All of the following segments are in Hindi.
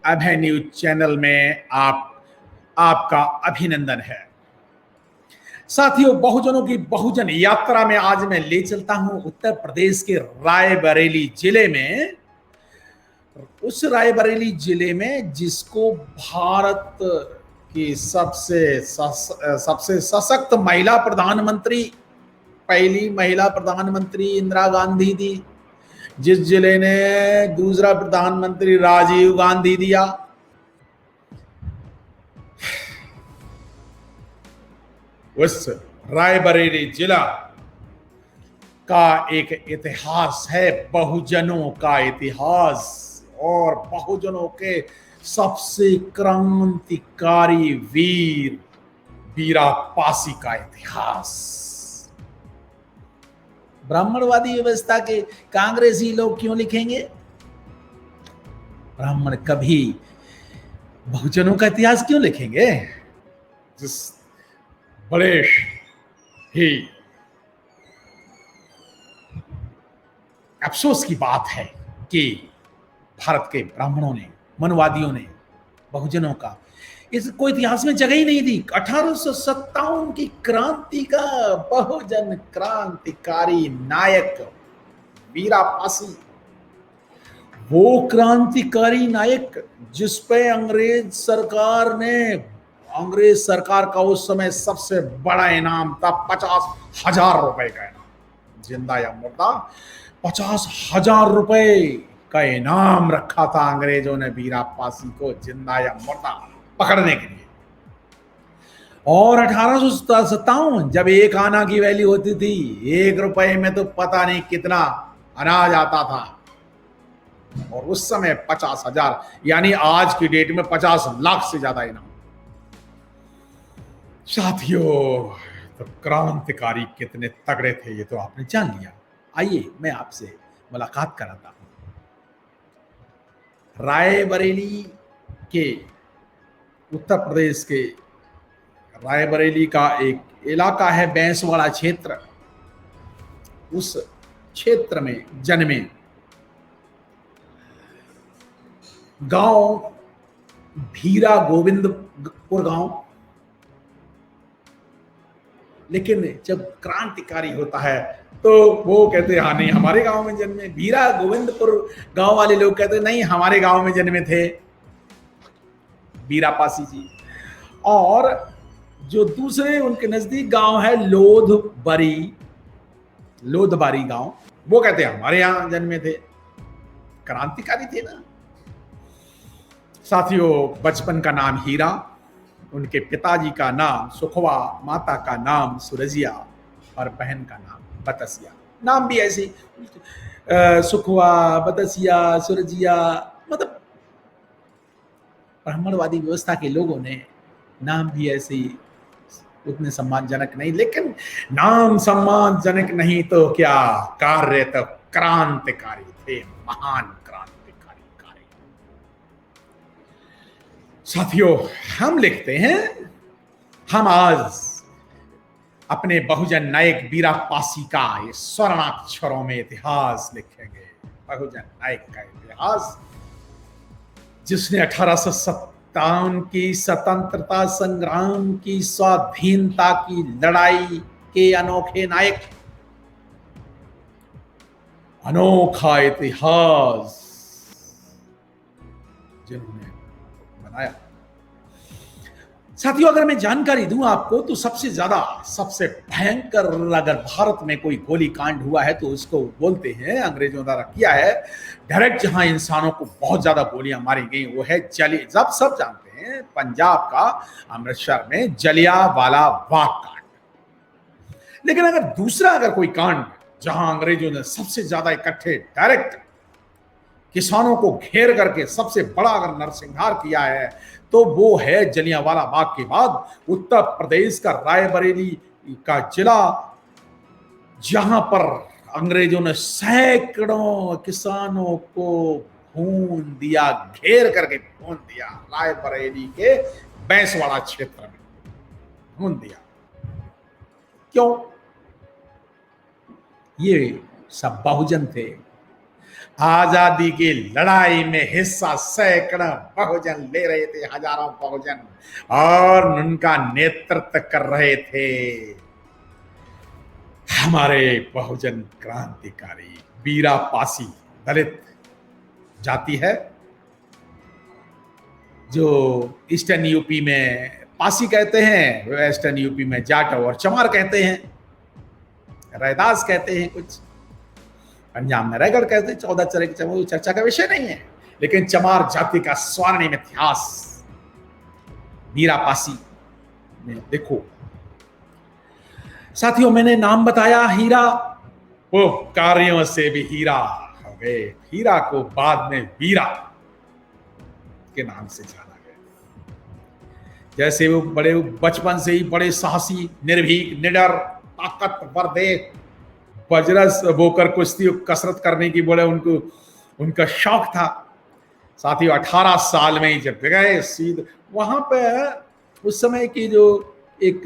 अभय न्यूज चैनल में आपका अभिनंदन है। साथियों, बहुजनों की बहुजन यात्रा में आज मैं ले चलता हूं उत्तर प्रदेश के रायबरेली जिले में। उस रायबरेली जिले में जिसको भारत की सबसे सशक्त महिला प्रधानमंत्री, पहली महिला प्रधानमंत्री इंदिरा गांधी थी, जिस जिले ने दूसरा प्रधानमंत्री राजीव गांधी दिया। उस रायबरेली जिला का एक इतिहास है, बहुजनों का इतिहास, और बहुजनों के सबसे क्रांतिकारी वीर वीरा पासी का इतिहास। ब्राह्मणवादी व्यवस्था के कांग्रेसी लोग क्यों लिखेंगे? ब्राह्मण कभी बहुजनों का इतिहास क्यों लिखेंगे? जिस बड़े ही अफसोस की बात है कि भारत के ब्राह्मणों ने, मनवादियों ने बहुजनों का इसको इतिहास में जगह ही नहीं दी। 1857 की क्रांति का बहुजन क्रांतिकारी नायक वीरा पासी, वो क्रांतिकारी नायक जिस पे अंग्रेज सरकार का उस समय सबसे बड़ा इनाम था 50,000 रुपए का इनाम, जिंदा या मुर्दा 50,000 रुपए का इनाम रखा था अंग्रेजों ने वीरा पासी को, जिंदा या मुर्दा पकड़ने के लिए। और 1857 जब एक आना की वैल्यू होती थी, 1 रुपए में तो पता नहीं कितना अनाज आता था, और उस समय 50,000 यानी आज की डेट में 50 लाख से ज्यादा इनाम। साथियों, तो क्रांतिकारी कितने तगड़े थे ये तो आपने जान लिया। आइए मैं आपसे मुलाकात कराता हूं। रायबरेली के, उत्तर प्रदेश के रायबरेली का एक इलाका है बैंसवाड़ा क्षेत्र। उस क्षेत्र में जन्मे, गांव भीरा गोविंदपुर गांव। लेकिन जब क्रांतिकारी होता है तो वो कहते हैं हाँ नहीं, हमारे गांव में जन्मे। भीरा गोविंदपुर गांव वाले लोग कहते हैं नहीं, हमारे गांव में जन्मे थे वीरा पासी जी। और जो दूसरे उनके नजदीक गांव है लोधबारी गांव, वो कहते हैं हमारे यहां जन्मे थे। क्रांतिकारी थे ना। साथियों, बचपन का नाम हीरा, उनके पिताजी का नाम सुखवा, माता का नाम सुरजिया और बहन का नाम बतसिया। नाम भी ऐसे सुखवा, बतसिया, सुरजिया, मतलब ब्राह्मणवादी व्यवस्था के लोगों ने नाम भी ऐसे ही उतने सम्मानजनक नहीं। लेकिन नाम सम्मानजनक नहीं तो क्या, कार्य तो क्रांतिकारी थे, महान क्रांतिकारी कार्य। साथियों, हम लिखते हैं, हम आज अपने बहुजन नायक वीरा पासी का ये स्वर्णाक्षरों में इतिहास लिखेंगे। बहुजन नायक का इतिहास, जिसने 1857 की स्वतंत्रता संग्राम की, स्वाधीनता की लड़ाई के अनोखे नायक, अनोखा इतिहास जिन्होंने बनाया। साथियों, अगर मैं जानकारी दूं आपको तो सबसे भयंकर अगर भारत में कोई गोलीकांड हुआ है तो उसको बोलते हैं, अंग्रेजों द्वारा किया है डायरेक्ट, जहां इंसानों को बहुत ज्यादा गोलियां मारी गई, वो है जब सब जानते हैं पंजाब का अमृतसर में जलियांवाला बाग कांड। लेकिन अगर कोई कांड जहां अंग्रेजों ने सबसे ज्यादा इकट्ठे डायरेक्ट किसानों को घेर करके सबसे बड़ा अगर नरसंहार किया है तो वो है जलियांवाला बाग के बाद उत्तर प्रदेश का रायबरेली का जिला, जहां पर अंग्रेजों ने सैकड़ों किसानों को भून दिया, घेर करके भून दिया। रायबरेली के बैंसवाड़ा क्षेत्र में भून दिया। क्यों? ये सब बहुजन थे। आजादी की लड़ाई में हिस्सा सैकड़ों बहुजन ले रहे थे, हजारों बहुजन, और उनका नेतृत्व कर रहे थे हमारे बहुजन क्रांतिकारी बीरा पासी, दलित जाति है जो ईस्टर्न यूपी में पासी कहते हैं, वेस्टर्न यूपी में जाट और चमार कहते हैं, रैदास कहते हैं, कुछ पंजाब में रैगढ़ कहते हैं। 14 तरह के चमार चर्चा का विषय नहीं है, लेकिन चमार जाति का स्वर्णिम इतिहास बीरा पासी में देखो। साथियों, मैंने नाम बताया हीरा, वो कार्यों से भी हीरा हो गए। हीरा को बाद में वीरा के नाम से जाना गया। जैसे वो बड़े बचपन से ही बड़े साहसी, निर्भीक, निडर, ताकतवर देह, वज्रस बोकर कुश्ती कसरत करने की बड़े उनका शौक था। साथ ही 18 साल में ही जब गए सीधे वहां पे, उस समय की जो एक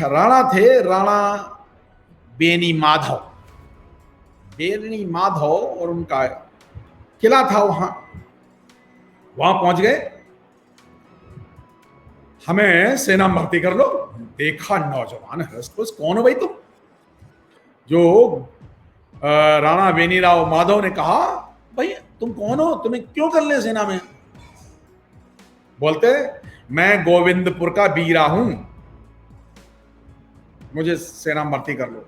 राणा थे, राणा बेनी माधव, और उनका किला था, वहां पहुंच गए। हमें सेना में भर्ती कर लो। देखा नौजवान हरस, कौन हो भाई तुम? जो राणा बेनीराव माधव ने कहा, भाई तुम कौन हो, तुम्हें क्यों कर ले सेना में? बोलते, मैं गोविंदपुर का बीरा हूं, मुझे सेना में भर्ती कर लो।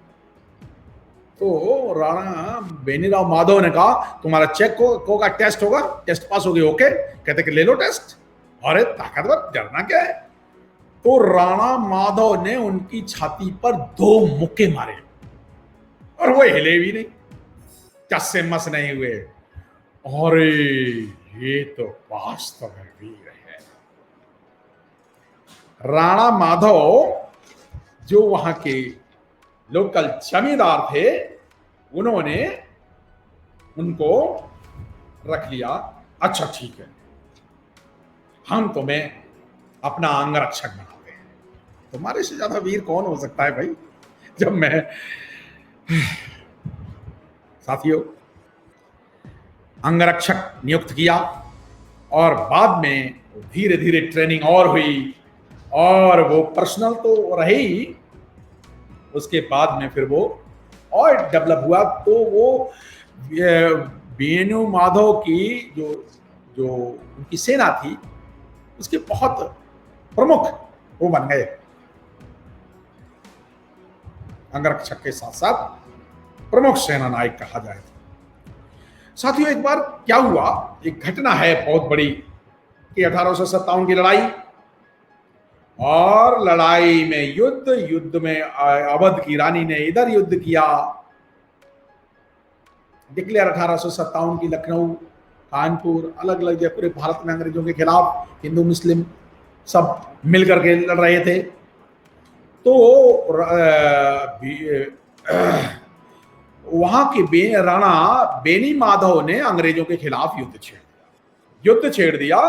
तो राणा बेनीराव माधव ने कहा, तुम्हारा चेक होगा, टेस्ट होगा, टेस्ट पास हो गए, ओके। कहते कि ले लो टेस्ट। अरे ताकतवर, डरना क्या है? तो राणा माधव ने उनकी छाती पर 2 मुक्के मारे और वो हिले भी नहीं, चस से मस नहीं हुए। अरे ये तो वास्तव में वीर है। राणा माधव जो वहां के लोकल जमींदार थे, उन्होंने उनको रख लिया। अच्छा ठीक है, हम तुम्हें अपना अंगरक्षक बनाते हैं। तुम्हारे से ज्यादा वीर कौन हो सकता है भाई? जब मैं साथियों अंगरक्षक नियुक्त किया और बाद में धीरे धीरे ट्रेनिंग और हुई, और वो पर्सनल तो रहे ही, उसके बाद में फिर वो और डेवलप हुआ। तो वो बेनू माधव की जो उनकी सेना थी, उसके बहुत प्रमुख वो बन गए। अंगरक्षक के साथ साथ प्रमुख सेना नायक कहा जाए। साथियों, एक बार क्या हुआ, एक घटना है बहुत बड़ी कि 1857 की लड़ाई, और लड़ाई में युद्ध में अवध की रानी ने इधर युद्ध किया, डिक्लेयर 1857 की लखनऊ, कानपुर, अलग अलग जगह पूरे भारत में अंग्रेजों के खिलाफ हिंदू मुस्लिम सब मिलकर के लड़ रहे थे। तो वहां के राणा बेनी माधव ने अंग्रेजों के खिलाफ युद्ध छेड़ दिया।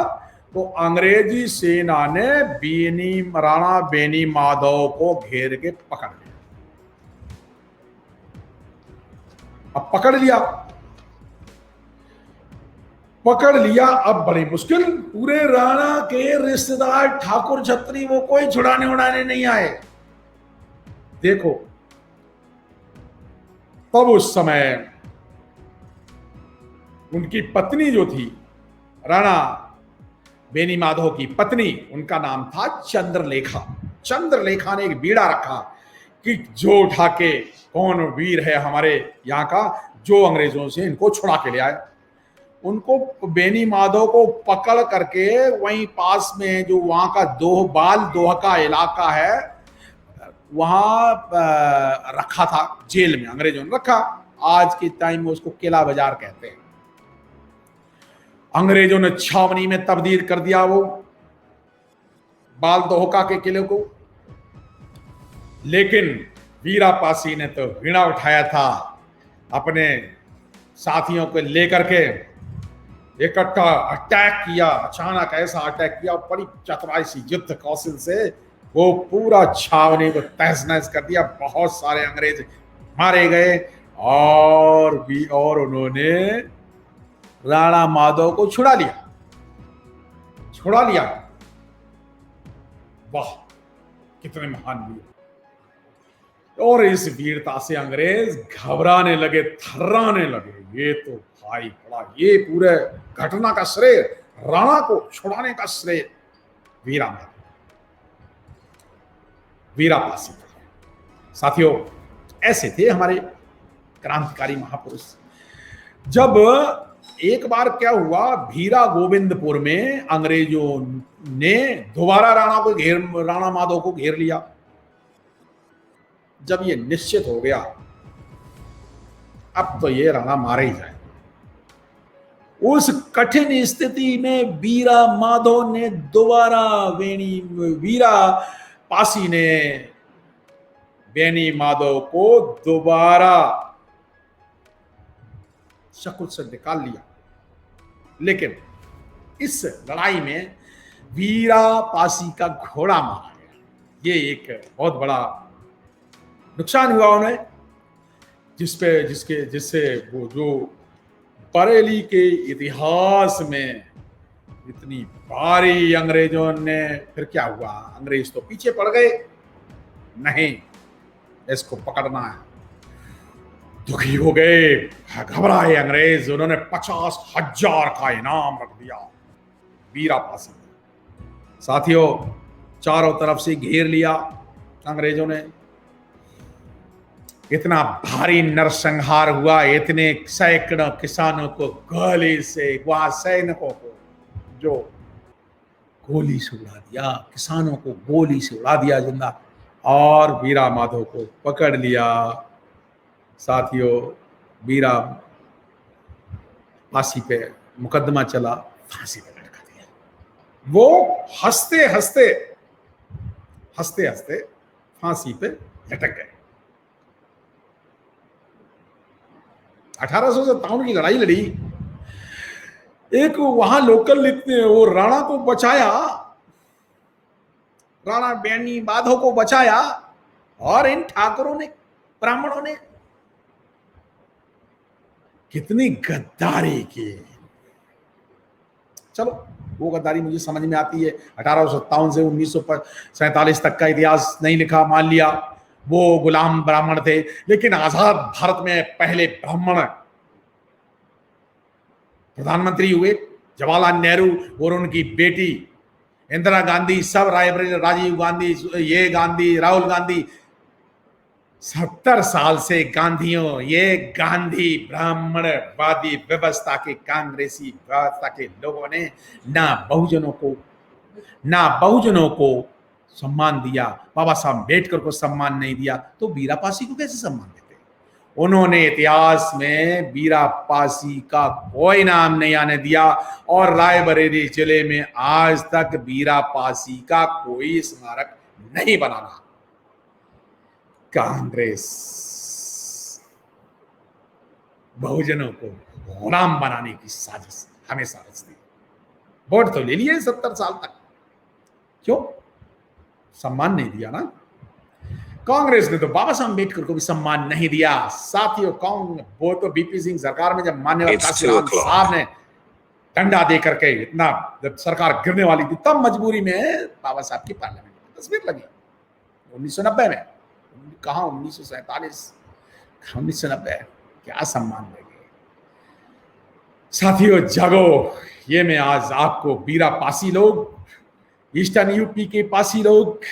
तो अंग्रेजी सेना ने राणा बेनी माधव को घेर के पकड़ लिया। अब पकड़ लिया, अब बड़ी मुश्किल। पूरे राणा के रिश्तेदार ठाकुर छत्री वो कोई छुड़ाने उड़ाने नहीं आए। देखो, तब उस समय उनकी पत्नी जो थी, राणा बेनी माधव की पत्नी, उनका नाम था चंद्रलेखा। चंद्रलेखा ने एक बीड़ा रखा कि जो उठा के कौन वीर है हमारे यहाँ का, जो अंग्रेजों से इनको छुड़ा के ले आए। उनको बेनी माधव को पकड़ करके वहीं पास में जो वहां का दोहा का इलाका है, वहां रखा था, जेल में अंग्रेजों ने रखा। आज के टाइम में उसको किला बाजार कहते हैं। अंग्रेजों ने छावनी में तब्दील कर दिया वो बाल दोहका के किले को। लेकिन वीरा पासी ने तो वीणा उठाया था, अपने साथियों को लेकर के इकट्ठा अटैक किया। अचानक ऐसा अटैक किया, बड़ी चतुराई से, युद्ध कौशल से वो पूरा छावनी को तहस नहस कर दिया। बहुत सारे अंग्रेज मारे गए, और उन्होंने राणा माधव को छुड़ा लिया। वाह, कितने महान वीर। और इस वीरता से अंग्रेज घबराने लगे, थर्राने लगे। ये तो भाई बड़ा, ये पूरे घटना का श्रेय, राणा को छुड़ाने का श्रेय वीरापासी। साथियों, ऐसे थे हमारे क्रांतिकारी महापुरुष। जब एक बार क्या हुआ, भीरा गोविंदपुर में अंग्रेजों ने दोबारा राणा माधव को घेर लिया। जब ये निश्चित हो गया अब तो ये राणा मारे ही जाए, उस कठिन स्थिति में वीरा माधव ने दोबारा वीरा पासी ने बेनी माधव को दोबारा शकुल से निकाल लिया। लेकिन इस लड़ाई में वीरा पासी का घोड़ा मारा गया। ये एक बहुत बड़ा नुकसान हुआ उन्हें, जिससे वो जो बरेली के इतिहास में इतनी भारी अंग्रेजों ने, फिर क्या हुआ, अंग्रेज तो पीछे पड़ गए, नहीं इसको पकड़ना है। दुखी हो गए, घबराए अंग्रेज। उन्होंने 50,000 का इनाम रख दिया वीरा पासी ने। साथियों, चारों तरफ से घेर लिया अंग्रेजों ने। इतना भारी नरसंहार हुआ, इतने सैकड़ों किसानों को गोली से, वहां सैनिकों को जो गोली से उड़ा दिया, किसानों को गोली से उड़ा दिया जिंदा, और वीरा माधव को पकड़ लिया। साथियों, वीरा फांसी पे मुकदमा चला, फांसी पे लटका दिया। वो हंसते हंसते फांसी पे लटक गए। 1857 की लड़ाई लड़ी। एक वहां लोकल वो राणा को बचाया, राणा बेनी माधव को बचाया, और इन ठाकुरों ने, ब्राह्मणों ने कितनी गद्दारी की। चलो, वो गद्दारी मुझे समझ में आती है। 1857 से 1947 तक का इतिहास नहीं लिखा, मान लिया वो गुलाम ब्राह्मण थे, लेकिन आजाद भारत में पहले ब्राह्मण प्रधानमंत्री हुए। जवाहरलाल नेहरू और उनकी बेटी इंदिरा गांधी, सब राजीव गांधी, ये गांधी, राहुल गांधी, 70 साल से गांधियों, ये गांधी ब्राह्मणवादी व्यवस्था के, कांग्रेसी व्यवस्था के लोगों ने ना बहुजनों को सम्मान दिया, बाबा साहब अम्बेडकर को सम्मान नहीं दिया, तो वीरा पासी को कैसे सम्मान देते? उन्होंने इतिहास में वीरा पासी का कोई नाम नहीं आने दिया, और रायबरेली जिले में आज तक वीरा पासी का कोई स्मारक नहीं बनाना। कांग्रेस बहुजनों को गुलाम बनाने की साजिश हमेशा रचती। वोट तो ले लिए 70 साल तक, क्यों? सम्मान नहीं दिया ना। कांग्रेस ने तो बाबा साहब अम्बेडकर को भी सम्मान नहीं दिया। साथियों, वो तो बीपी सिंह सरकार में जब मान्यवर काशीराम साहब ने डंडा दे करके, इतना जब सरकार गिरने वाली थी, तब मजबूरी में बाबा साहब की पार्लियामेंट में तस्वीर लगी 1990 में। कहा 1947, 1990, क्या सम्मान देंगे? साथियों, जागो। ये मैं आज आपको वीरा पासी लोग, ईस्टर्न यूपी के पासी लोग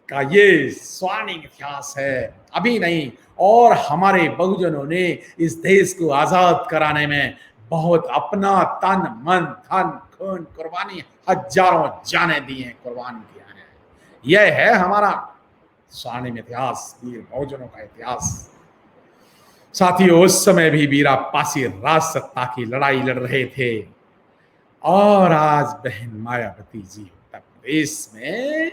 का ये स्वर्णिम इतिहास है, अभी नहीं। और हमारे बहुजनों ने इस देश को आजाद कराने में बहुत अपना तन मन धन खून कुर्बानी, हजारों जाने दी हैं, कुर्बान किया है। यह है हमारा स्वर्णिम इतिहास, वीर बहुजनों का इतिहास। साथियों, उस समय भी वीरा पासी राज सत्ता की लड़ाई लड़ रहे थे, और आज बहन मायावती जी उत्तर प्रदेश में